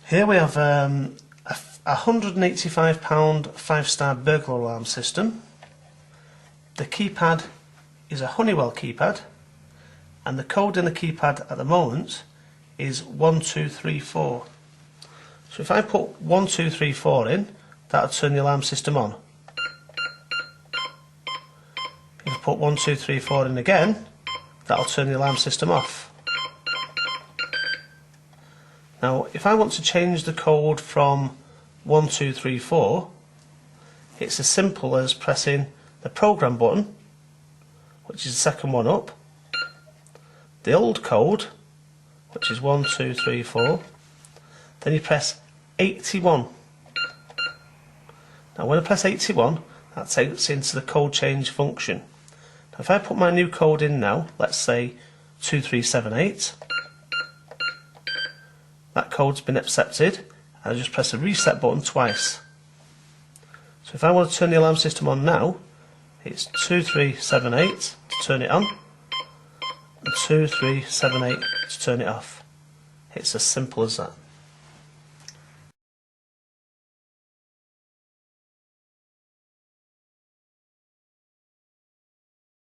Here we have a £185 5-star burglar alarm system. The keypad is a Honneywell keypad, and the code in the keypad at the moment is 1234. So if I put 1234 in, that'll turn the alarm system on. If I put 1234 in again, that'll turn the alarm system off. Now, if I want to change the code from 1234, it's as simple as pressing the program button, which is the second one up, the old code, which is 1234, then you press 81. Now when I press 81, that takes into the code change function. Now if I put my new code in now, let's say 2378, that code's been accepted, and I just press the reset button twice. So if I want to turn the alarm system on now, it's 2378 to turn it on, and 2378 to turn it off. It's as simple as that.